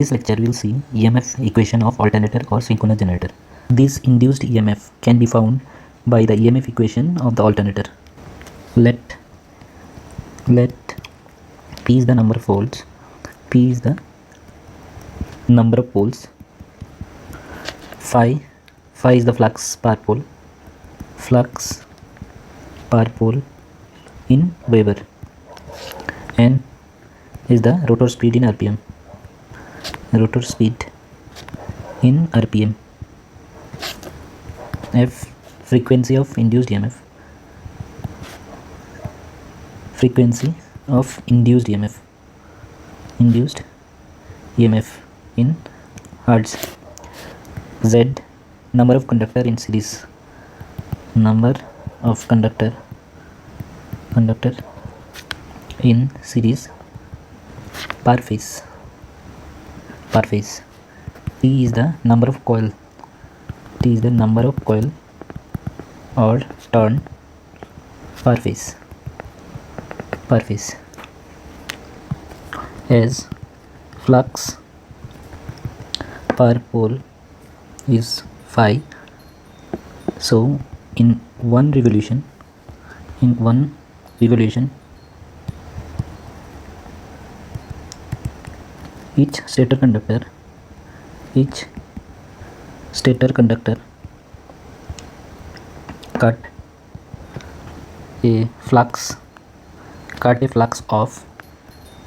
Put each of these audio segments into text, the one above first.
This lecture will see EMF equation of alternator or synchronous generator. This induced EMF can be found by the EMF equation of the alternator. Let P is the number of volts, P is the number of poles, phi is the flux per pole in Weber, N is the rotor speed in RPM, F frequency of induced EMF, in hertz, Z number of conductor in series, in series per phase. T is the number of coil, or turn per phase. As flux per pole is phi, so in one revolution each stator conductor cut a flux of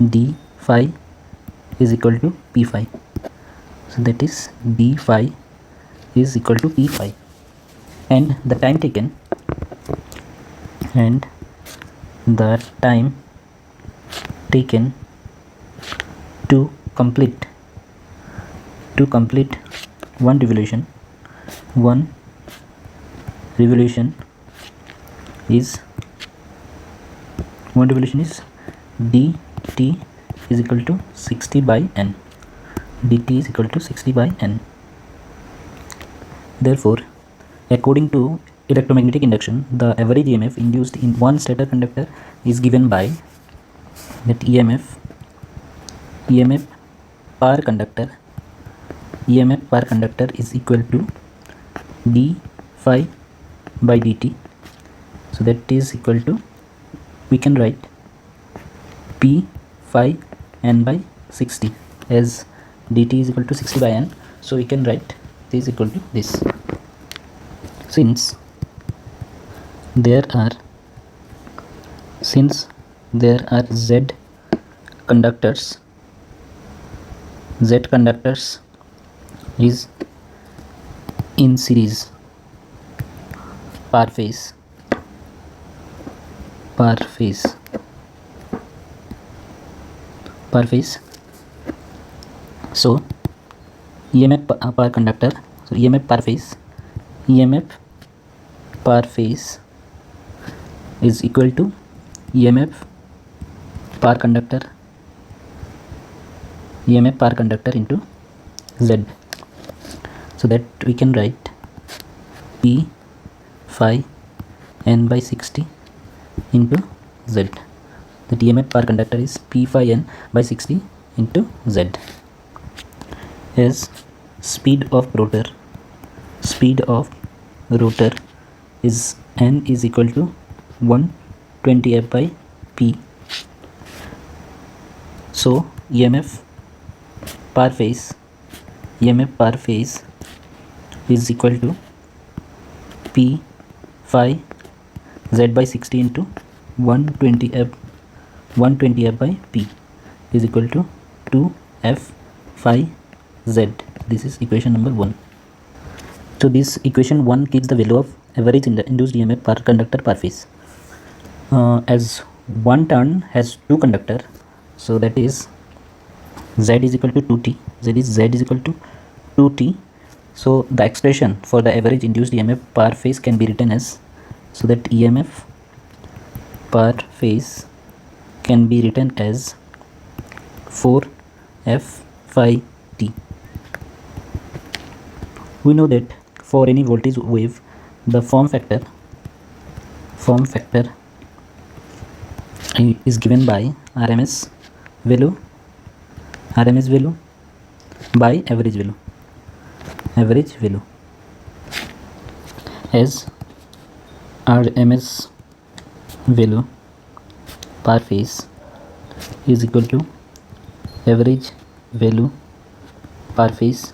d phi is equal to p phi. So that is d phi is equal to p phi, and the time taken to complete one revolution is dt is equal to 60 by n. Therefore, according to electromagnetic induction, the average EMF induced in one stator conductor is given by that EMF per conductor is equal to d phi by dt. So that is equal to, we can write p phi n by 60, as dt is equal to 60 by n. So we can write this is equal to this. Since there are Z conductors is in series per phase. So EMF per conductor, so EMF per phase is equal to EMF per conductor into Z. So that we can write P phi n by 60 into Z. The EMF per conductor is P phi n by 60 into Z. As speed of rotor is n is equal to 120 F by P. So EMF per phase is equal to P phi Z by 60 into 120 F by P is equal to 2 F phi Z. This is equation number 1. So this equation 1 gives the value of average induced EMF per conductor per phase. As one turn has two conductor, so that is Z is equal to 2t. So the expression for the average induced EMF per phase can be written as, so that EMF per phase can be written as 4 F phi t. We know that for any voltage wave, the form factor is given by RMS value by average value. Average value as RMS value per phase is equal to average value per phase,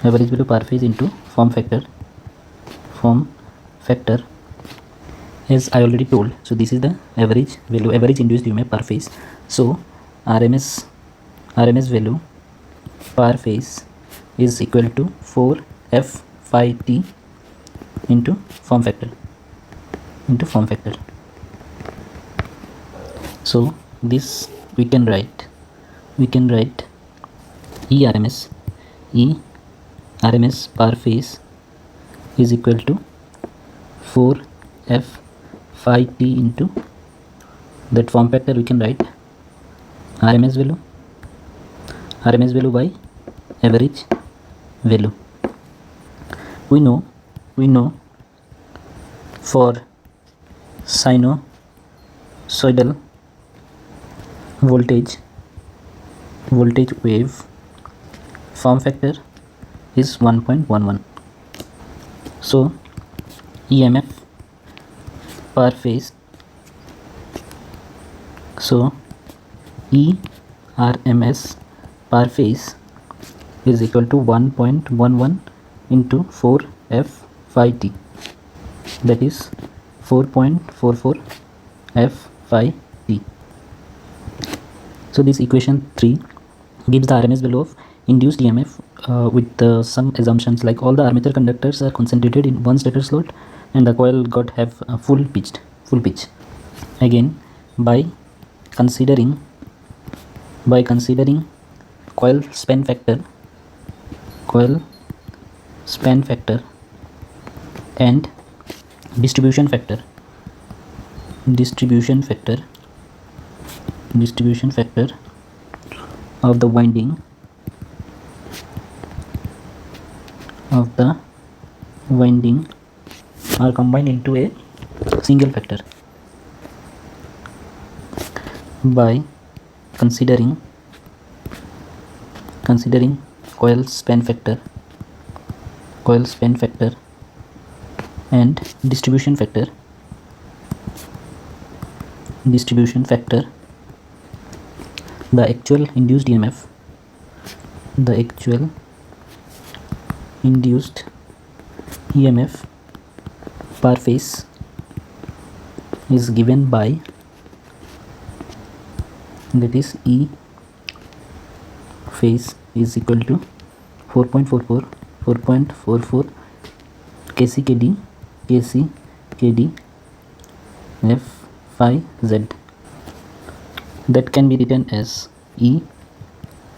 average value per phase into form factor as I already told. So this is the average value, average induced EMF per phase. So RMS value per phase is equal to 4f phi t into form factor. So this we can write ERMS per phase is equal to 4f phi t into that form factor. We can write RMS value by average value. We know for sinusoidal voltage wave, form factor is 1.11. So EMF per phase, so ERMS per phase is equal to 1.11 into 4f phi t, that is 4.44 f phi t. So this equation 3 gives the RMS value of induced EMF with some assumptions like all the armature conductors are concentrated in one stator slot and the coil got have full pitch. Again, by considering coil span factor and distribution factor of the winding are combined into a single factor. By considering coil span factor and distribution factor, the actual induced EMF per phase is given by, that is E phase is equal to 4.44 kc kd f phi z. That can be written as E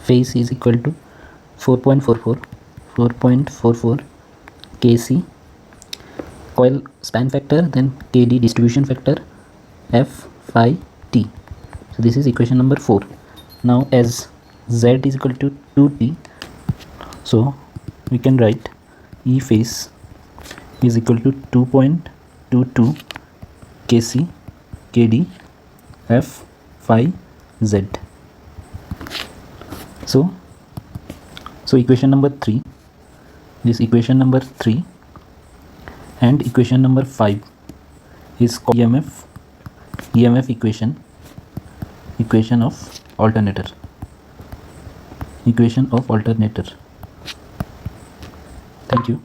phase is equal to 4.44 kc coil span factor, then kd distribution factor, f phi t. So this is equation number 4. Now as z is equal to 2t, so we can write E phase is equal to 2.22 kc kd f phi z. So equation number 3, this equation number 3 and equation number 5 is called EMF equation of alternator. Thank you.